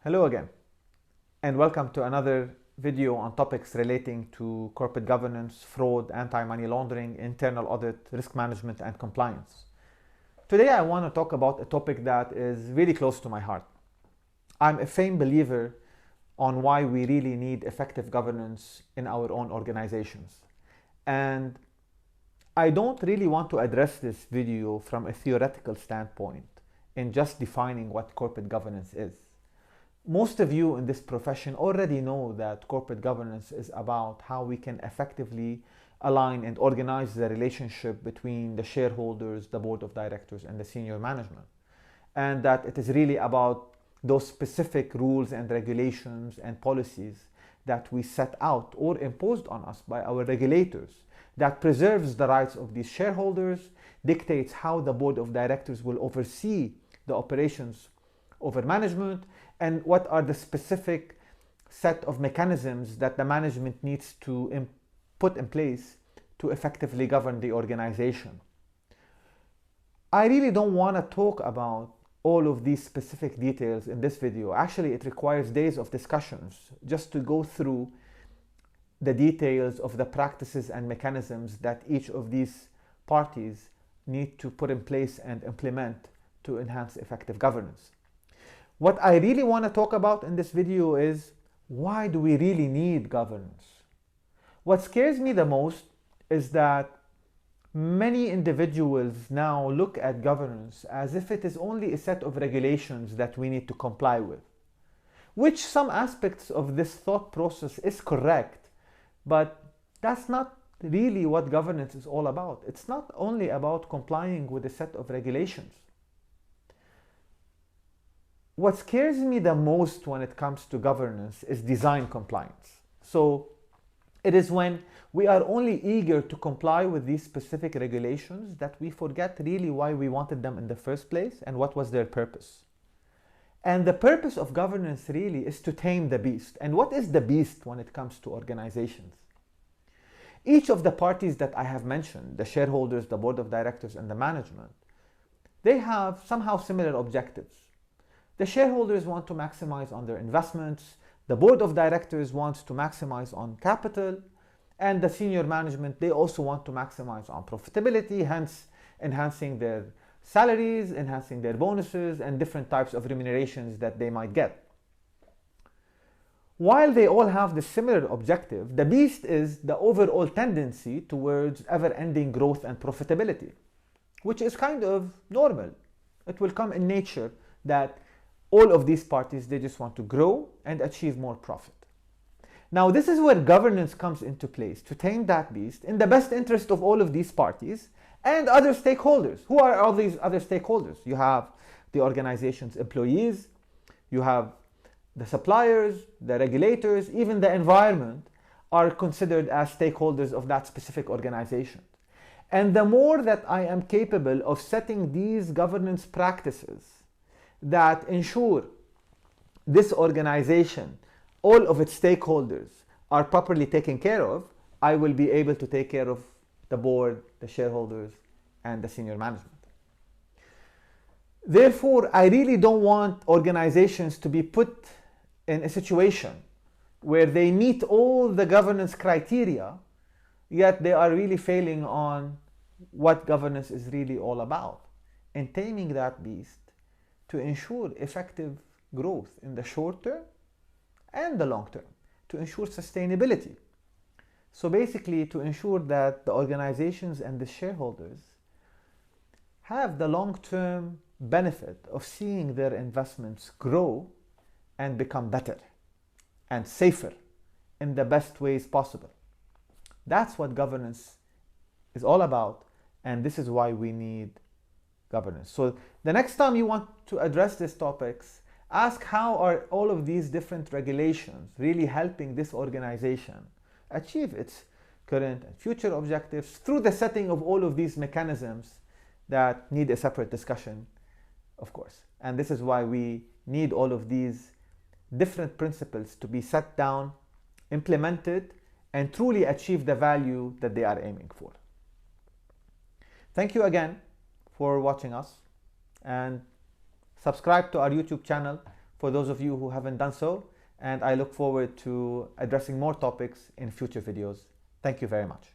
Hello again, and welcome to another video on topics relating to corporate governance, fraud, anti-money laundering, internal audit, risk management, and compliance. Today I want to talk about a topic that is really close to my heart. I'm a firm believer on why we really need effective governance in our own organizations. And I don't really want to address this video from a theoretical standpoint in just defining what corporate governance is. Most of you in this profession already know that corporate governance is about how we can effectively align and organize the relationship between the shareholders, the board of directors, and the senior management. And that it is really about those specific rules and regulations and policies that we set out or imposed on us by our regulators that preserves the rights of these shareholders, dictates how the board of directors will oversee the operations over management, and what are the specific set of mechanisms that the management needs to put in place to effectively govern the organization. I really don't want to talk about all of these specific details in this video. Actually, it requires days of discussions just to go through the details of the practices and mechanisms that each of these parties need to put in place and implement to enhance effective governance. What I really want to talk about in this video is, why do we really need governance? What scares me the most is that many individuals now look at governance as if it is only a set of regulations that we need to comply with, which some aspects of this thought process is correct, but that's not really what governance is all about. It's not only about complying with a set of regulations. What scares me the most when it comes to governance is design compliance. So it is when we are only eager to comply with these specific regulations that we forget really why we wanted them in the first place and what was their purpose. And the purpose of governance really is to tame the beast. And what is the beast when it comes to organizations? Each of the parties that I have mentioned, the shareholders, the board of directors, and the management, they have somehow similar objectives. The shareholders want to maximize on their investments, the board of directors wants to maximize on capital, and the senior management, they also want to maximize on profitability, hence enhancing their salaries, enhancing their bonuses, and different types of remunerations that they might get. While they all have the similar objective, the beast is the overall tendency towards ever-ending growth and profitability, which is kind of normal. It will come in nature that all of these parties, they just want to grow and achieve more profit. Now, this is where governance comes into place to tame that beast in the best interest of all of these parties and other stakeholders. Who are all these other stakeholders? You have the organization's employees, you have the suppliers, the regulators, even the environment are considered as stakeholders of that specific organization. And the more that I am capable of setting these governance practices that ensure this organization, all of its stakeholders are properly taken care of, I will be able to take care of the board, the shareholders, and the senior management. Therefore, I really don't want organizations to be put in a situation where they meet all the governance criteria, yet they are really failing on what governance is really all about, and taming that beast to ensure effective growth in the short term and the long term, to ensure sustainability. So basically, to ensure that the organizations and the shareholders have the long-term benefit of seeing their investments grow and become better and safer in the best ways possible. That's what governance is all about, and this is why we need governance. So the next time you want to address these topics, ask how are all of these different regulations really helping this organization achieve its current and future objectives through the setting of all of these mechanisms that need a separate discussion, of course. And this is why we need all of these different principles to be set down, implemented, and truly achieve the value that they are aiming for. Thank you again for watching us, and subscribe to our YouTube channel for those of you who haven't done so, and I look forward to addressing more topics in future videos. Thank you very much.